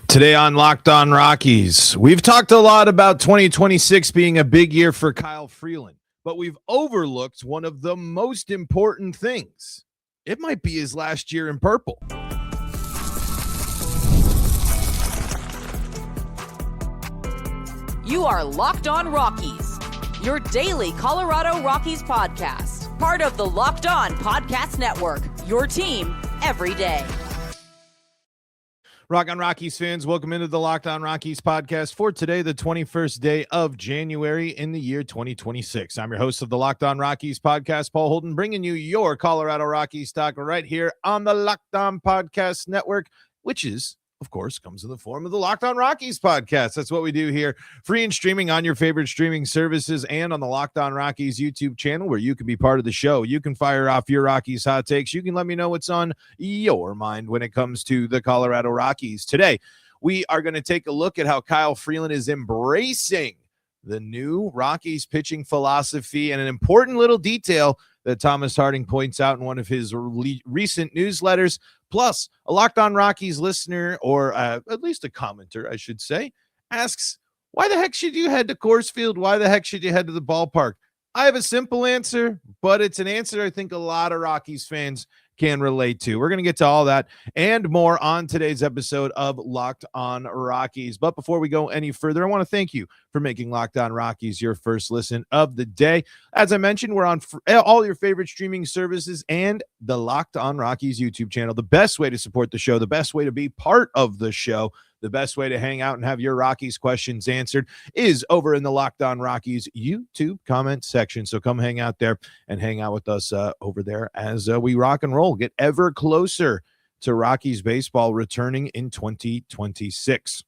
Today on Locked On Rockies, we've talked a lot about 2026 being a big year for Kyle Freeland, but we've overlooked one of the most important things. It might be his last year in purple. You are Locked On Rockies, your daily Colorado Rockies podcast, part of the Locked On Podcast Network, your team every day. Rock on Rockies fans, welcome into the Locked On Rockies podcast for today, the 21st day of January in the year 2026. I'm your host of the Locked On Rockies podcast, Paul Holden, bringing you your Colorado Rockies talk right here on the Locked On Podcast Network, which is, of course, comes in the form of the Locked On Rockies podcast. That's what we do here, free and streaming on your favorite streaming services and on the Locked On Rockies YouTube channel, where you can be part of the show. You can fire off your Rockies hot takes. You can let me know what's on your mind when it comes to the Colorado Rockies. Today, we are going to take a look at how Kyle Freeland is embracing the new Rockies pitching philosophy and an important little detail that Thomas Harding points out in one of his recent newsletters. Plus, a Locked On Rockies listener, or at least a commenter, I should say, asks, why the heck should you head to Coors Field? Why the heck should you head to the ballpark? I have a simple answer, but it's an answer I think a lot of Rockies fans can relate to. We're going to get to all that and more on today's episode of Locked On Rockies. But before we go any further, I want to thank you for making Locked On Rockies your first listen of the day. As I mentioned, we're on all your favorite streaming services and the Locked On Rockies YouTube channel. The best way to support the show, the best way to be part of the show, the best way to hang out and have your Rockies questions answered is over in the Locked On Rockies YouTube comment section. So come hang out there and hang out with us over there as we rock and roll, get ever closer to Rockies baseball returning in 2026.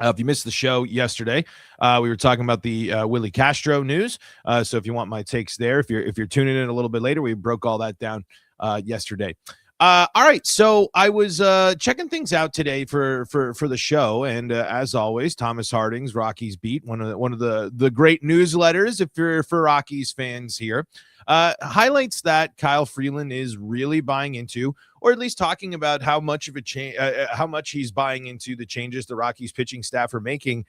If you missed the show yesterday, we were talking about the Willie Castro news. So if you want my takes there, if you're tuning in a little bit later, we broke all that down yesterday. All right, so I was checking things out today for the show, and as always, Thomas Harding's Rockies Beat, one of the great newsletters, if you're for Rockies fans here, highlights that Kyle Freeland is really buying into, or at least talking about how much of a change, how much he's buying into the changes the Rockies pitching staff are making,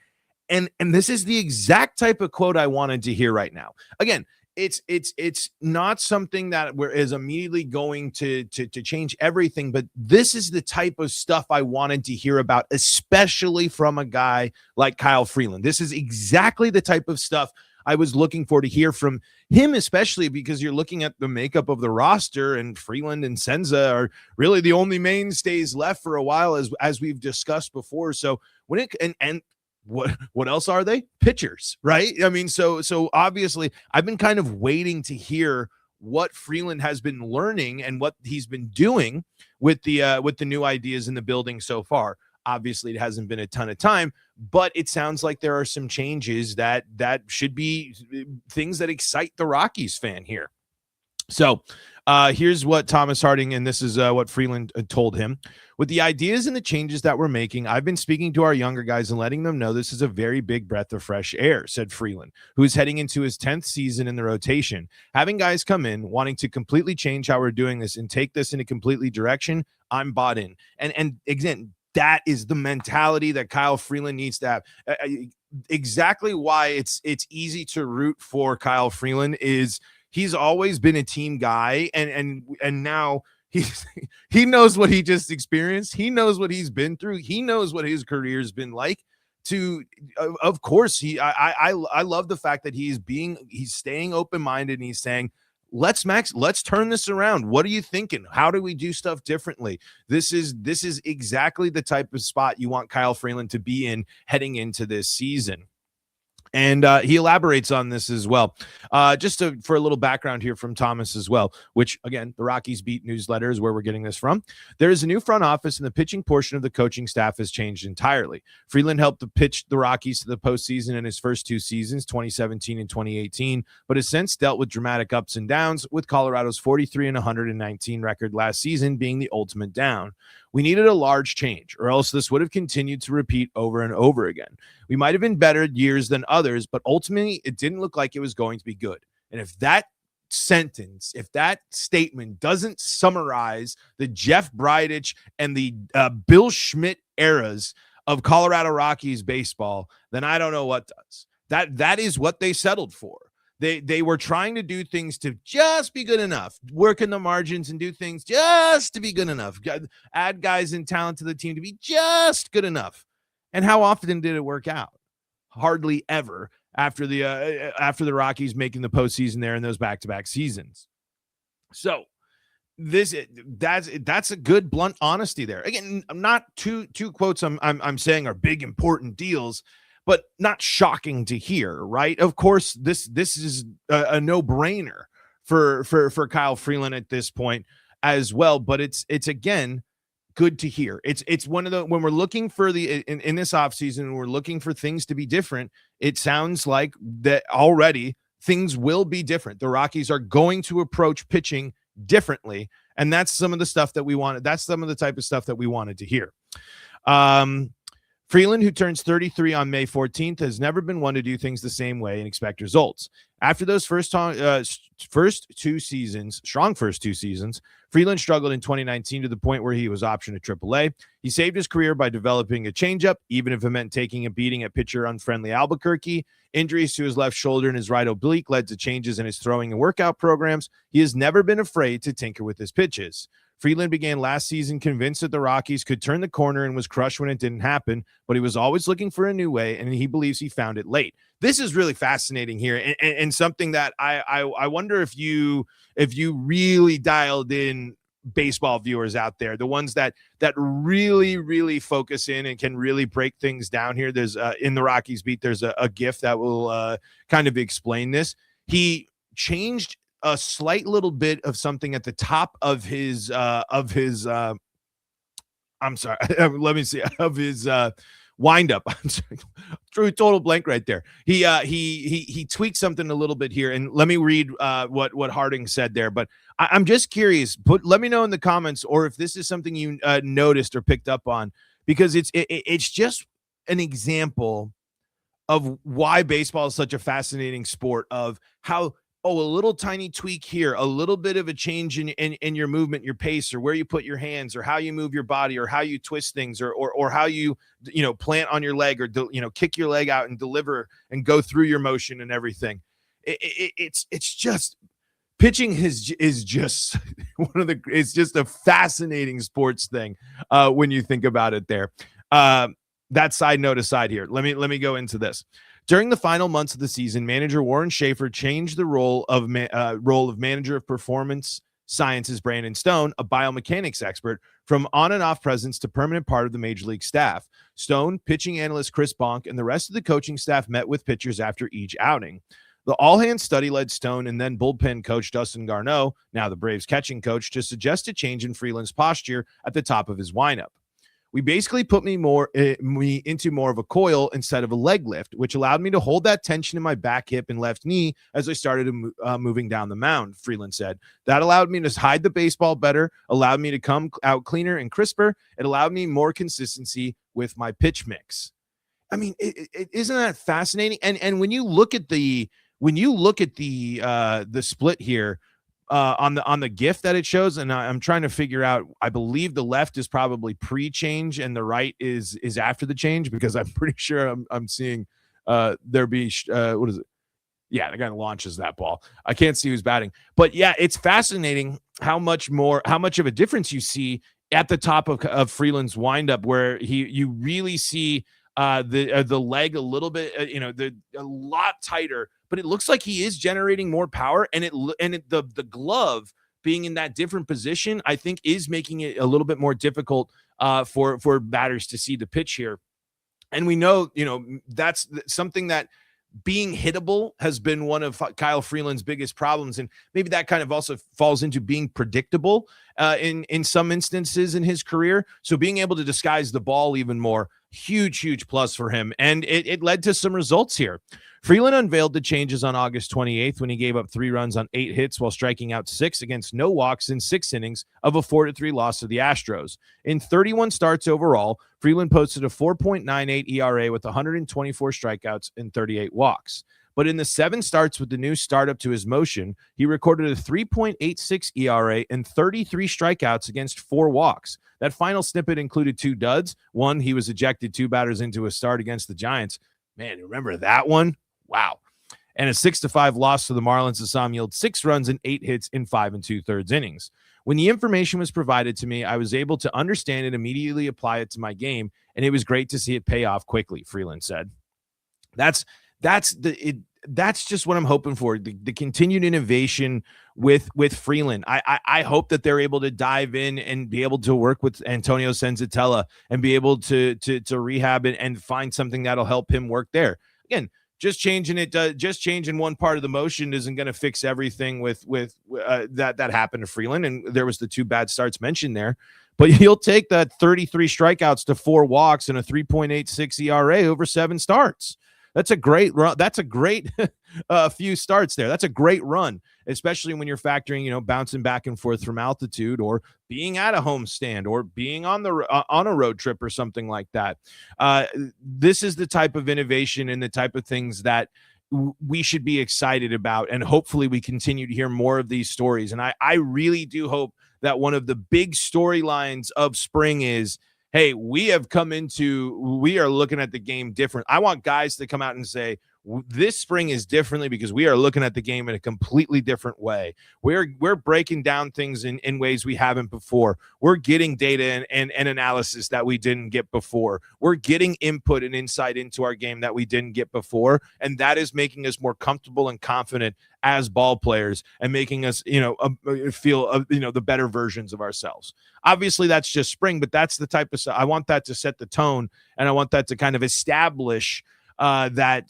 and this is the exact type of quote I wanted to hear right now. Again, it's not something that is immediately going to change everything, but this is the type of stuff I wanted to hear about, especially from a guy like Kyle Freeland. This is exactly the type of stuff I was looking for to hear from him, especially because you're looking at the makeup of the roster, and Freeland and Senza are really the only mainstays left for a while, as we've discussed before. So when it and what else are they? Pitchers, right? I mean, so obviously I've been kind of waiting to hear what Freeland has been learning and what he's been doing with the new ideas in the building so far. Obviously, it hasn't been a ton of time, but it sounds like there are some changes that should be things that excite the Rockies fan here. So here's what Thomas Harding, and this is what Freeland told him. With the ideas and the changes that we're making, I've been speaking to our younger guys and letting them know this is a very big breath of fresh air, said Freeland, who is heading into his 10th season in the rotation. Having guys come in wanting to completely change how we're doing this and take this in a completely direction, I'm bought in. And again, that is the mentality that Kyle Freeland needs to have. Exactly why it's easy to root for Kyle Freeland is he's always been a team guy, and now he knows what he just experienced. He knows what he's been through. He knows what his career's been like. Of course, I love the fact that he's staying open-minded, and he's saying, let's turn this around. What are you thinking? How do we do stuff differently? This is exactly the type of spot you want Kyle Freeland to be in heading into this season. And he elaborates on this as well. For a little background here from Thomas as well, which, again, the Rockies Beat newsletter is where we're getting this from. There is a new front office, and the pitching portion of the coaching staff has changed entirely. Freeland helped to pitch the Rockies to the postseason in his first two seasons, 2017 and 2018, but has since dealt with dramatic ups and downs, with Colorado's 43-119 record last season being the ultimate down. We needed a large change, or else this would have continued to repeat over and over again. We might have been better years than others, but ultimately it didn't look like it was going to be good. And if that statement doesn't summarize the Jeff Bridich and the Bill Schmidt eras of Colorado Rockies baseball, then I don't know what does. That is what they settled for. They were trying to do things to just be good enough, work in the margins and do things just to be good enough, add guys and talent to the team to be just good enough. And how often did it work out? Hardly ever after the Rockies making the postseason there in those back-to-back seasons. So that's a good blunt honesty there. Again, not two quotes I'm saying are big important deals, but not shocking to hear, right? Of course, this is a no-brainer for Kyle Freeland at this point as well. But it's again good to hear. It's one of the, when we're looking for in this offseason, we're looking for things to be different. It sounds like that already things will be different. The Rockies are going to approach pitching differently, and that's some of the stuff that we wanted. That's some of the type of stuff that we wanted to hear. Freeland, who turns 33 on May 14th, has never been one to do things the same way and expect results. After those strong first two seasons, Freeland struggled in 2019 to the point where he was optioned to AAA. He saved his career by developing a changeup, even if it meant taking a beating at pitcher-unfriendly Albuquerque. Injuries to his left shoulder and his right oblique led to changes in his throwing and workout programs. He has never been afraid to tinker with his pitches. Freeland began last season convinced that the Rockies could turn the corner and was crushed when it didn't happen, but he was always looking for a new way, and he believes he found it late. This is really fascinating here, and something that I wonder if you really dialed in, baseball viewers out there, the ones that really focus in and can really break things down here. There's in the Rockies beat, there's a GIF that will kind of explain this. He changed a slight little bit of something at the top of his I'm sorry, let me see, of his windup. I'm sorry, drew a total blank right there. He tweaked something a little bit here, and let me read what Harding said there. But I'm just curious. Let me know in the comments, or if this is something you noticed or picked up on, because it's just an example of why baseball is such a fascinating sport. Of how, a little tiny tweak here, a little bit of a change in your movement, your pace, or where you put your hands, or how you move your body, or how you twist things, or how you plant on your leg, or kick your leg out and deliver and go through your motion and everything. It's just, pitching is just it's just a fascinating sports thing when you think about it there. That side note aside here, let me go into this. During the final months of the season, manager Warren Schaefer changed the role of manager of performance sciences Brandon Stone, a biomechanics expert, from on and off presence to permanent part of the major league staff. Stone, pitching analyst Chris Bonk, and the rest of the coaching staff met with pitchers after each outing. The all-hands study led Stone and then bullpen coach Dustin Garneau, now the Braves catching coach, to suggest a change in Freeland's posture at the top of his lineup. We basically put me into more of a coil instead of a leg lift, which allowed me to hold that tension in my back hip and left knee as I started moving down the mound, Freeland said. That allowed me to hide the baseball better, allowed me to come out cleaner and crisper. It allowed me more consistency with my pitch mix. I mean, isn't that fascinating? And when you look at the split here, on the GIF that it shows, and I'm trying to figure out, I believe the left is probably pre-change and the right is after the change, because I'm pretty sure I'm seeing there be what is it? Yeah, the guy launches that ball. I can't see who's batting, but yeah, it's fascinating how much of a difference you see at the top of Freeland's windup, where you really see the leg a little bit, a lot tighter, but it looks like he is generating more power, and the glove being in that different position, I think, is making it a little bit more difficult for batters to see the pitch here. And we know, that's something that being hittable has been one of Kyle Freeland's biggest problems. And maybe that kind of also falls into being predictable in some instances in his career. So being able to disguise the ball even more, huge plus for him. And it led to some results here. Freeland unveiled the changes on August 28th when he gave up 3 runs on 8 hits while striking out 6 against no walks in 6 innings of a 4-3 loss to the Astros. In 31 starts overall, Freeland posted a 4.98 ERA with 124 strikeouts and 38 walks. But in the 7 starts with the new startup to his motion, he recorded a 3.86 ERA and 33 strikeouts against 4 walks. That final snippet included 2 duds. One, he was ejected 2 batters into a start against the Giants. Man, you remember that one? Wow. And a 6-5 loss to the Marlins that saw him yield 6 runs and 8 hits in 5 2/3 innings. When the information was provided to me, I was able to understand and immediately apply it to my game, and it was great to see it pay off quickly, Freeland said. That's just what I'm hoping for, the continued innovation with Freeland. I hope that they're able to dive in and be able to work with Antonio Senzatella and be able to rehab it and find something that'll help him work there. Again, just changing one part of the motion isn't going to fix everything with that happened to Freeland. And there was the 2 bad starts mentioned there, but you'll take that 33 strikeouts to 4 walks and a 3.86 ERA over 7 starts. That's a great run. That's a great few starts there. That's a great run, especially when you're factoring, bouncing back and forth from altitude or being at a home stand or being on a road trip or something like that. This is the type of innovation and the type of things that we should be excited about. And hopefully we continue to hear more of these stories. And I really do hope that one of the big storylines of spring is, hey, we are looking at the game different. I want guys to come out and say, this spring is differently because we are looking at the game in a completely different way. We're breaking down things in ways we haven't before. We're getting data and analysis that we didn't get before. We're getting input and insight into our game that we didn't get before. And that is making us more comfortable and confident as ball players and making us, feel, the better versions of ourselves. Obviously that's just spring, but that's the type of stuff. I want that to set the tone, and I want that to kind of establish that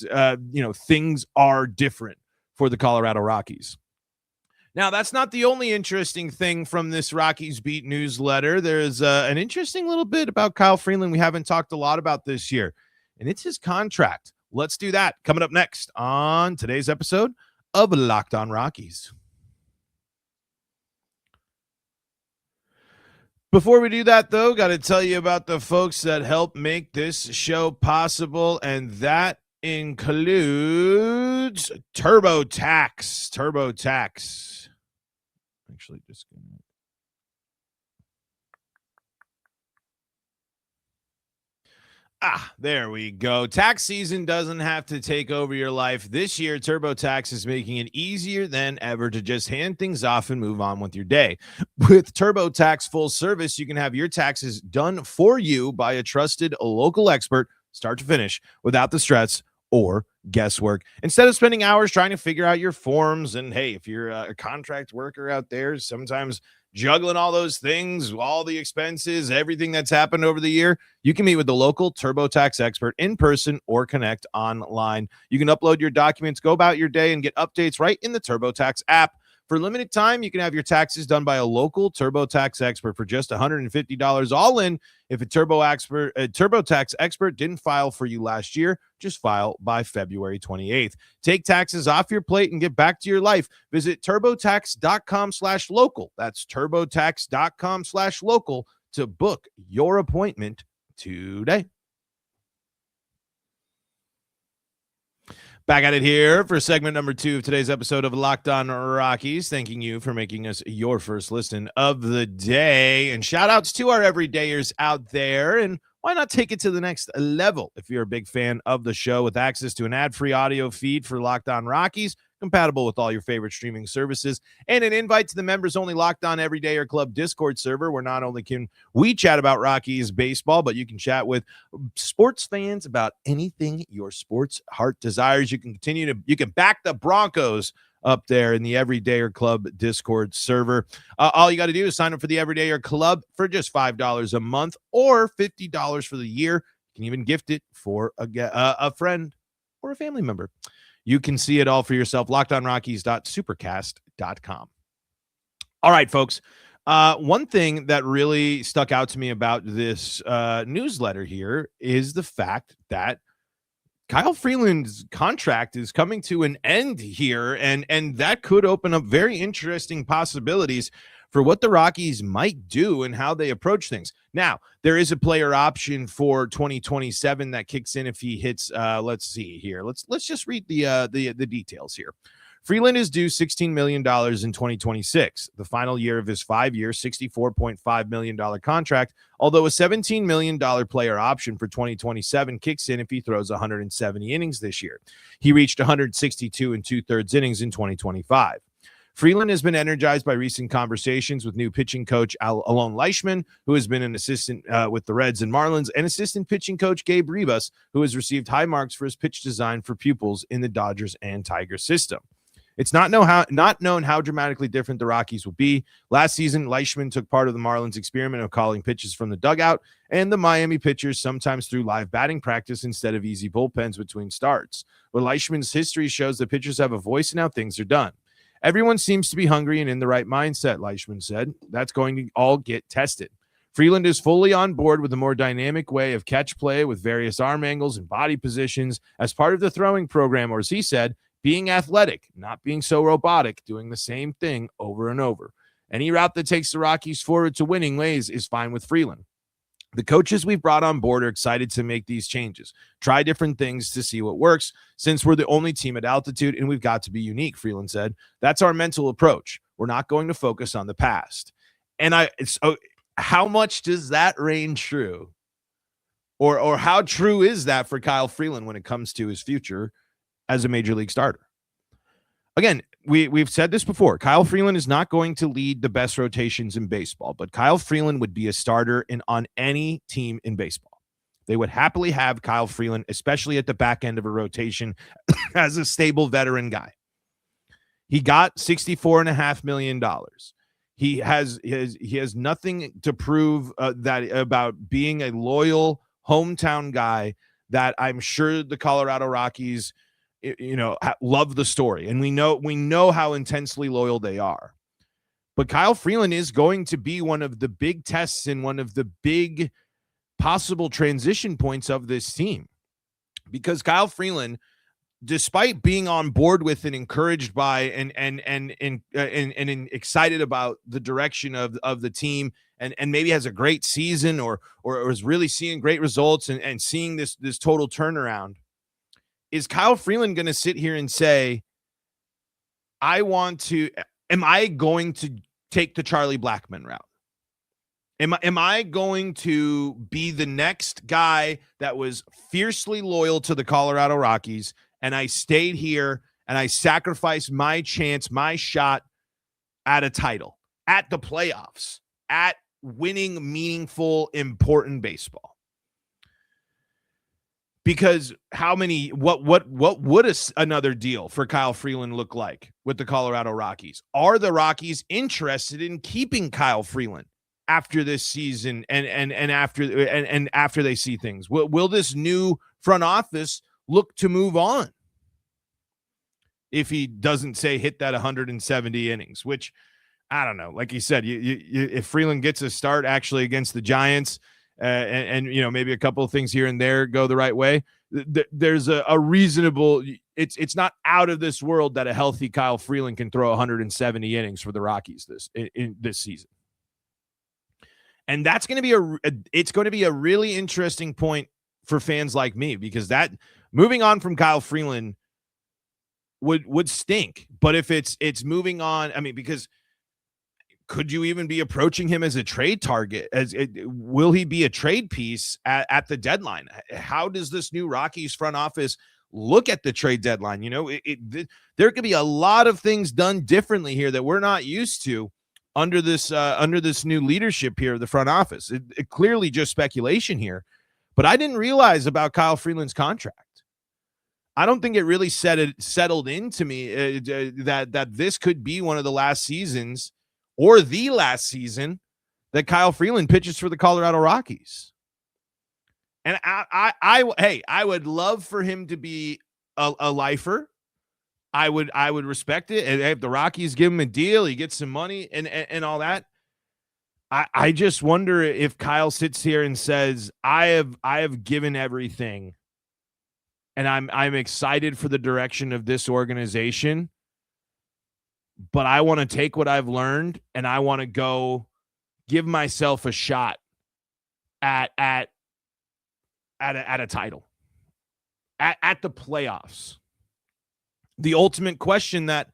things are different for the Colorado Rockies. Now, that's not the only interesting thing from this Rockies Beat newsletter. There's an interesting little bit about Kyle Freeland we haven't talked a lot about this year, and it's his contract. Let's do that coming up next on today's episode of Locked On Rockies. Before we do that, though, got to tell you about the folks that help make this show possible, and that includes TurboTax. TurboTax. Actually, just going to... there we go. Tax season doesn't have to take over your life. This year, TurboTax is making it easier than ever to just hand things off and move on with your day. With TurboTax full service, you can have your taxes done for you by a trusted local expert, start to finish, without the stress or guesswork. Instead of spending hours trying to figure out your forms, and hey, if you're a contract worker out there, sometimes juggling all those things, all the expenses, everything that's happened over the year, you can meet with the local TurboTax expert in person or connect online. You can upload your documents, go about your day, and get updates right in the TurboTax app. For a limited time, you can have your taxes done by a local TurboTax expert for just $150 all in. If a TurboTax expert didn't file for you last year, just file by February 28th. Take taxes off your plate and get back to your life. Visit TurboTax.com/local. That's TurboTax.com/local to book your appointment today. Back at it here for segment number 2 of today's episode of Locked On Rockies. Thanking you for making us your first listen of the day. And shout outs to our everydayers out there. And why not take it to the next level if you're a big fan of the show, with access to an ad-free audio feed for Locked On Rockies, compatible with all your favorite streaming services, and an invite to the members-only Locked On Everydayer Club Discord server, where not only can we chat about Rockies baseball, but you can chat with sports fans about anything your sports heart desires. You can back the Broncos up there in the Everydayer Club Discord server. All you got to do is sign up for the Everydayer Club for just $5 a month or $50 for the year. You can even gift it for a friend or a family member. You can see it all for yourself. LockedOnRockies.supercast.com. All right, folks. One thing that really stuck out to me about this newsletter here is the fact that Kyle Freeland's contract is coming to an end here, and that could open up very interesting possibilities for what the Rockies might do and how they approach things. Now, there is a player option for 2027 that kicks in if he hits. Let's see here. Let's just read the details here. Freeland is due $16 million in 2026, the final year of his 5-year, $64.5 million contract, although a $17 million player option for 2027 kicks in if he throws 170 innings this year. He reached 162 and 2/3 innings in 2025. Freeland has been energized by recent conversations with new pitching coach Alon Leishman, who has been an assistant with the Reds and Marlins, and assistant pitching coach Gabe Ribas, who has received high marks for his pitch design for pupils in the Dodgers and Tigers system. It's not known how dramatically different the Rockies will be. Last season, Leishman took part of the Marlins' experiment of calling pitches from the dugout, and the Miami pitchers sometimes threw live batting practice instead of easy bullpens between starts. But Leishman's history shows that pitchers have a voice in how things are done. Everyone seems to be hungry and in the right mindset, Leishman said. That's going to all get tested. Freeland is fully on board with a more dynamic way of catch play with various arm angles and body positions as part of the throwing program, or as he said, being athletic, not being so robotic, doing the same thing over and over. Any route that takes the Rockies forward to winning ways is fine with Freeland. The coaches we've brought on board are excited to make these changes, try different things to see what works, since we're the only team at altitude and we've got to be unique, Freeland said. That's our mental approach. We're not going to focus on the past. And how much does that reign true? Or how true is that for Kyle Freeland when it comes to his future as a major league starter? Again, we've said this before. Kyle Freeland is not going to lead the best rotations in baseball, but Kyle Freeland would be a starter on any team in baseball. They would happily have Kyle Freeland, especially at the back end of a rotation, as a stable veteran guy. He got $64.5 million. He has nothing to prove that about being a loyal hometown guy that I'm sure the Colorado Rockies love the story, and we know how intensely loyal they are. But Kyle Freeland is going to be one of the big tests and one of the big possible transition points of this team, because Kyle Freeland, despite being on board with and encouraged by and excited about the direction of the team, and maybe has a great season or is really seeing great results and seeing this total turnaround, is Kyle Freeland going to sit here and say, am I going to take the Charlie Blackmon route? Am I going to be the next guy that was fiercely loyal to the Colorado Rockies, and I stayed here and I sacrificed my chance, my shot at a title, at the playoffs, at winning meaningful, important baseball? Because what would another deal for Kyle Freeland look like with the Colorado Rockies? Are the Rockies interested in keeping Kyle Freeland after this season and after they see things? Will this new front office look to move on if he doesn't say hit that 170 innings? Which, I don't know. Like you said, if Freeland gets a start actually against the Giants, and maybe a couple of things here and there go the right way, there's a reasonable, it's not out of this world that a healthy Kyle Freeland can throw 170 innings for the Rockies in this season. And that's going to be a really interesting point for fans like me, because that moving on from Kyle Freeland would stink. But if it's moving on, because could you even be approaching him as a trade target? Will he be a trade piece at the deadline? How does this new Rockies front office look at the trade deadline? There could be a lot of things done differently here that we're not used to under this new leadership here of the front office. It clearly just speculation here, but I didn't realize about Kyle Freeland's contract. I don't think it really settled into me that this could be one of the last seasons, or the last season, that Kyle Freeland pitches for the Colorado Rockies. And I would love for him to be a lifer. I would respect it. And if the Rockies give him a deal, he gets some money and all that. I just wonder if Kyle sits here and says, I have given everything, and I'm excited for the direction of this organization. but I want to take what I've learned and I want to go give myself a shot at a title, at the playoffs. The ultimate question that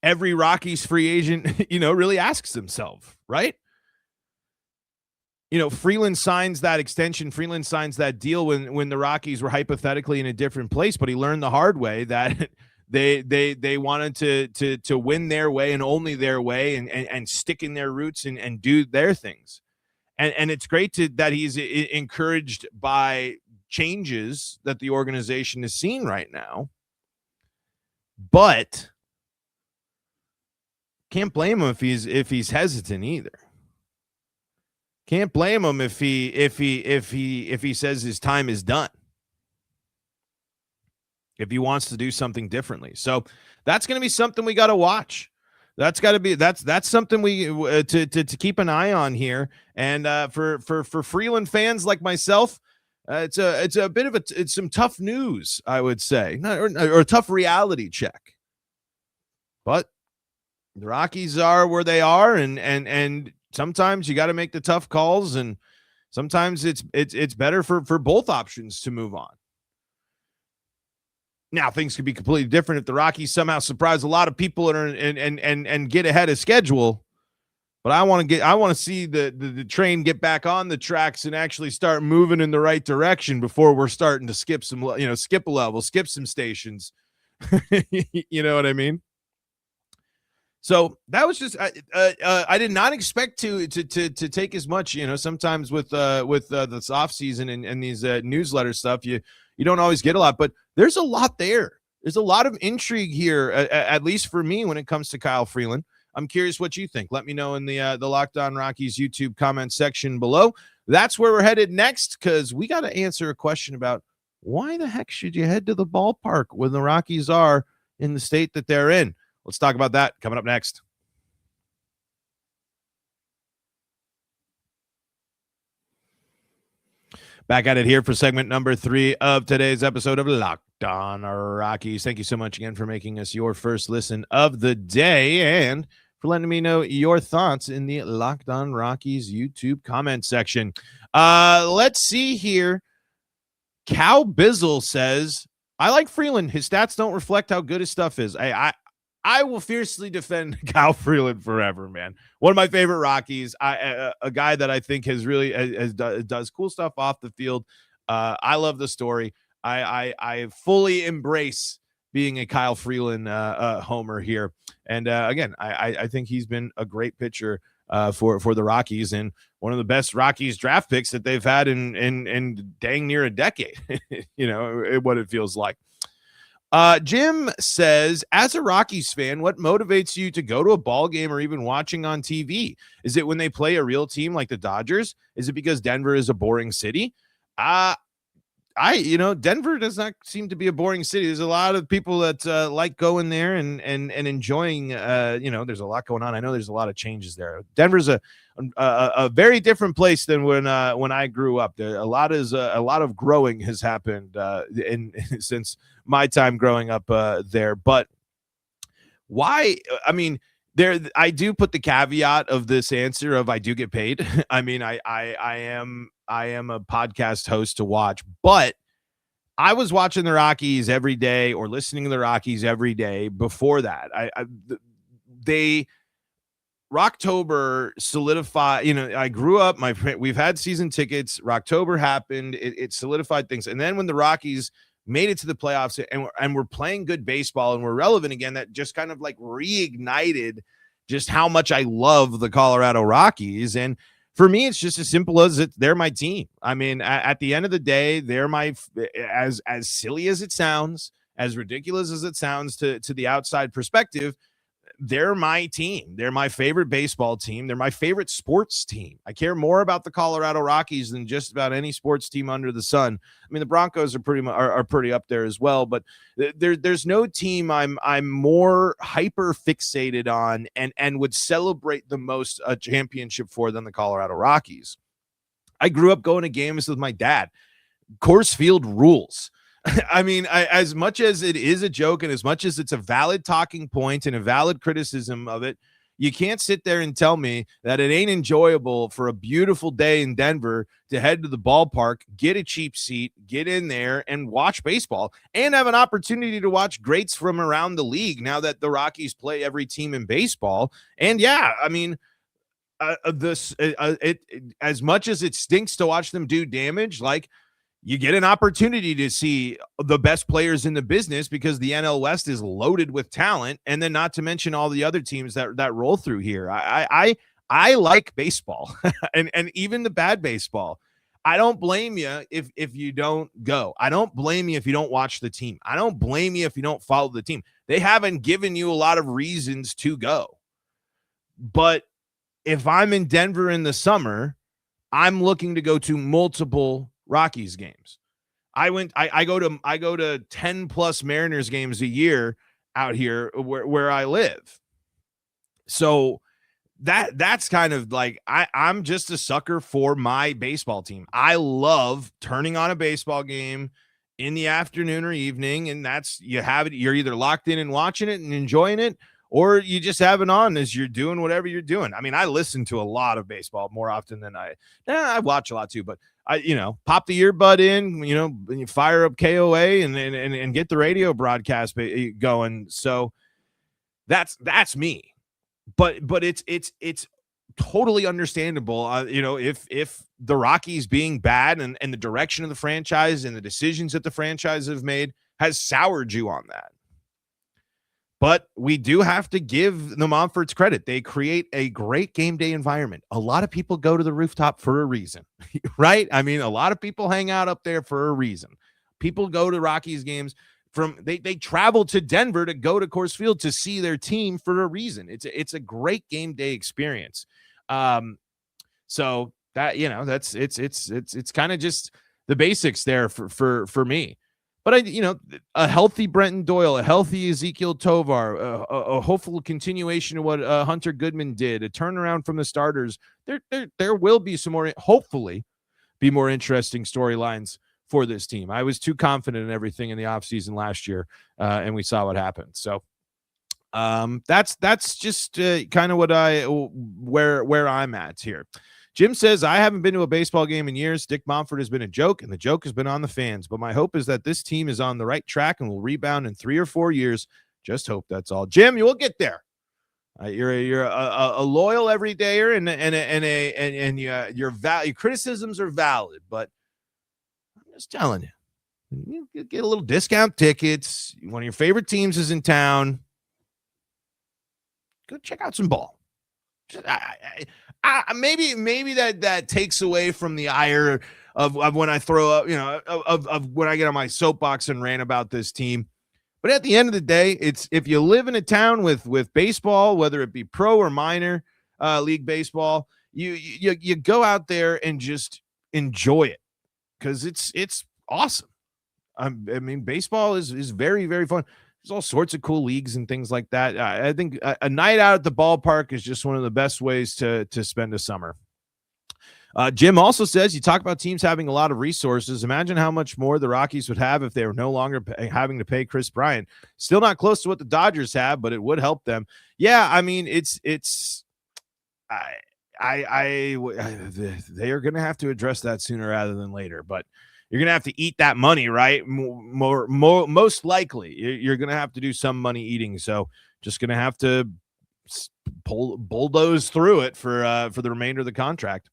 every Rockies free agent, really asks himself, right? Freeland signs that extension. Freeland signs that deal when the Rockies were hypothetically in a different place, but he learned the hard way that they wanted to win their way and only their way and stick in their roots and do their things. And it's great that he's encouraged by changes that the organization is seeing right now. But can't blame him if he's hesitant either. Can't blame him if he says his time is done. If he wants to do something differently. So that's going to be something we got to watch. That's something we to keep an eye on here. And for Freeland fans like myself, it's a bit of it's some tough news, I would say, or a tough reality check. But the Rockies are where they are, and sometimes you got to make the tough calls, and sometimes it's better for both options to move on. Now things could be completely different if the Rockies somehow surprise a lot of people and get ahead of schedule. But I want to see the train get back on the tracks and actually start moving in the right direction before we're starting to skip a level, skip some stations. You know what I mean? So that was just I did not expect to take as much. Sometimes with this off season and these newsletter stuff, you don't always get a lot, but there's a lot there. There's a lot of intrigue here, at least for me, when it comes to Kyle Freeland. I'm curious what you think. Let me know in the Locked On Rockies YouTube comment section below. That's where we're headed next, because we got to answer a question about why the heck should you head to the ballpark when the Rockies are in the state that they're in. Let's talk about that coming up next. Back at it here for segment number 3 of today's episode of Locked On Rockies. Thank you so much again for making us your first listen of the day and for letting me know your thoughts in the Locked On Rockies YouTube comment section. Let's see here. Cal Bizzle says, I like Freeland. His stats don't reflect how good his stuff is. I will fiercely defend Kyle Freeland forever, man. One of my favorite Rockies, a guy that I think has really does cool stuff off the field. I love the story. I fully embrace being a Kyle Freeland homer here. And again, I think he's been a great pitcher for the Rockies and one of the best Rockies draft picks that they've had in dang near a decade. What it feels like. Jim says, as a Rockies fan, what motivates you to go to a ball game or even watching on TV? Is it when they play a real team like the Dodgers? Is it because Denver is a boring city? Denver does not seem to be a boring city. There's a lot of people that like going there and enjoying, there's a lot going on. I know there's a lot of changes there. Denver's a very different place than when I grew up. There a lot of growing has happened since my time growing up there. But why? I mean, I do put the caveat of this answer of I do get paid. I mean, I am a podcast host to watch, but I was watching the Rockies every day or listening to the Rockies every day before that. Rocktober solidified, I grew up, we've had season tickets. Rocktober happened. It solidified things. And then when the Rockies made it to the playoffs and we're playing good baseball and we're relevant again, that just kind of like reignited just how much I love the Colorado Rockies. And for me, it's just as simple as they're my team. I mean, at the end of the day, they're as silly as it sounds, as ridiculous as it sounds to the outside perspective, they're my team. They're my favorite baseball team. They're my favorite sports team. I care more about the Colorado Rockies than just about any sports team under the sun. I mean, the Broncos are pretty up there as well, but there's no team I'm more hyper fixated on and would celebrate the most a championship for than the Colorado Rockies. I grew up going to games with my dad. Coors Field rules. I mean, as much as it is a joke and as much as it's a valid talking point and a valid criticism of it, you can't sit there and tell me that it ain't enjoyable for a beautiful day in Denver to head to the ballpark, get a cheap seat, get in there and watch baseball and have an opportunity to watch greats from around the league now that the Rockies play every team in baseball. And yeah, I mean, as much as it stinks to watch them do damage, like, you get an opportunity to see the best players in the business because the NL West is loaded with talent, and then not to mention all the other teams that roll through here. I like baseball and even the bad baseball. I don't blame you if you don't go. I don't blame you if you don't watch the team. I don't blame you if you don't follow the team. They haven't given you a lot of reasons to go. But if I'm in Denver in the summer, I'm looking to go to multiple Rockies games. I go to 10 plus Mariners games a year out here where I live. So that's kind of like, I'm just a sucker for my baseball team. I love turning on a baseball game in the afternoon or evening, and you're either locked in and watching it and enjoying it, or you just have it on as you're doing whatever you're doing. I mean, I listen to a lot of baseball more often than I watch a lot too, but I pop the earbud in, you fire up KOA and get the radio broadcast going. So that's me, but it's totally understandable. If the Rockies being bad and the direction of the franchise and the decisions that the franchise have made has soured you on that. But we do have to give the Monforts credit. They create a great game day environment. A lot of people go to the rooftop for a reason, right? I mean, a lot of people hang out up there for a reason. People go to Rockies games they travel to Denver to go to Coors Field to see their team for a reason. It's a great game day experience. So that, it's kind of just the basics there for me. But a healthy Brenton Doyle, a healthy Ezekiel Tovar, a hopeful continuation of what Hunter Goodman did, a turnaround from the starters. There will be some more, hopefully, be more interesting storylines for this team. I was too confident in everything in the offseason last year, and we saw what happened. So that's just kind of what where I'm at here. Jim says, I haven't been to a baseball game in years. Dick Monfort has been a joke, and the joke has been on the fans. But my hope is that this team is on the right track and will rebound in 3 or 4 years. Just hope, that's all. Jim, you will get there. You're a loyal everydayer, and your criticisms are valid. But I'm just telling you get a little discount tickets. One of your favorite teams is in town. Go check out some ball. Maybe that takes away from the ire of when I throw up, of when I get on my soapbox and rant about this team. But at the end of the day, it's, if you live in a town with baseball, whether it be pro or minor league baseball, you go out there and just enjoy it because it's awesome. I mean, baseball is very, very fun. There's all sorts of cool leagues and things like that. I think a night out at the ballpark is just one of the best ways to spend a summer. Jim also says, you talk about teams having a lot of resources. Imagine how much more the Rockies would have if they were no longer having to pay Chris Bryant. Still not close to what the Dodgers have, but it would help them. Yeah, I mean, they are going to have to address that sooner rather than later, but you're going to have to eat that money, right? Most likely you're going to have to do some money eating. So just going to have to bulldoze through it for the remainder of the contract.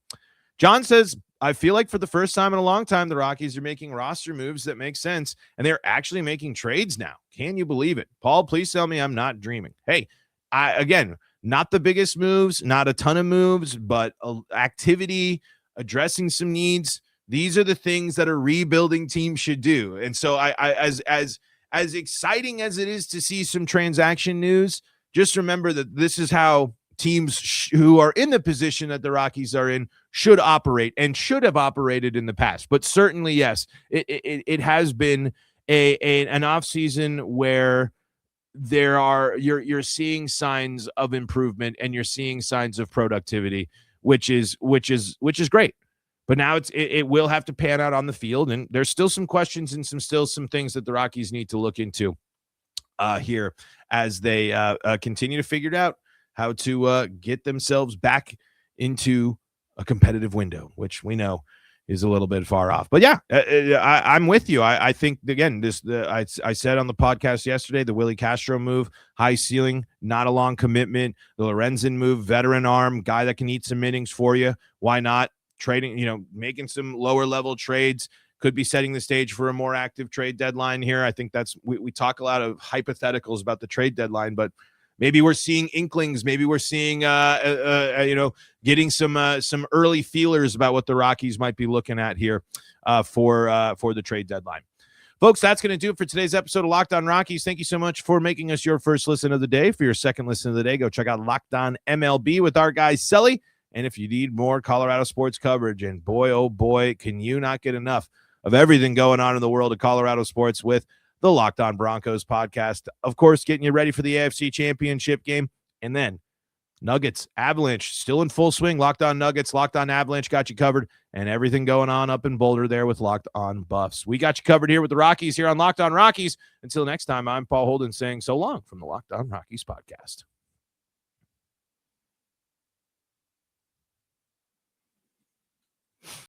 John says, I feel like for the first time in a long time, the Rockies are making roster moves that make sense, and they're actually making trades now. Can you believe it? Paul, please tell me I'm not dreaming. Hey, again, not the biggest moves, not a ton of moves, but activity, addressing some needs. These are the things that a rebuilding team should do. And so as exciting as it is to see some transaction news, just remember that this is how teams who are in the position that the Rockies are in should operate and should have operated in the past. But certainly, yes, it has been an offseason where you're seeing signs of improvement and you're seeing signs of productivity, which is great. But now it will have to pan out on the field, and there's still some questions and some things that the Rockies need to look into here as they continue to figure out how to get themselves back into a competitive window, which we know is a little bit far off. But yeah, I'm with you. I think, again, I said on the podcast yesterday, the Willie Castro move, high ceiling, not a long commitment. The Lorenzen move, veteran arm, guy that can eat some innings for you. Why not? Trading, making some lower level trades, could be setting the stage for a more active trade deadline here. I think we talk a lot of hypotheticals about the trade deadline, but maybe we're seeing inklings. Maybe we're seeing, getting some early feelers about what the Rockies might be looking at here for the trade deadline. Folks, that's going to do it for today's episode of Locked On Rockies. Thank you so much for making us your first listen of the day. For your second listen of the day, go check out Locked On MLB with our guy, Sully. And if you need more Colorado sports coverage, and boy, oh boy, can you not get enough of everything going on in the world of Colorado sports with the Locked On Broncos podcast. Of course, getting you ready for the AFC Championship game. And then Nuggets, Avalanche, still in full swing. Locked On Nuggets, Locked On Avalanche got you covered. And everything going on up in Boulder there with Locked On Buffs. We got you covered here with the Rockies here on Locked On Rockies. Until next time, I'm Paul Holden saying so long from the Locked On Rockies podcast.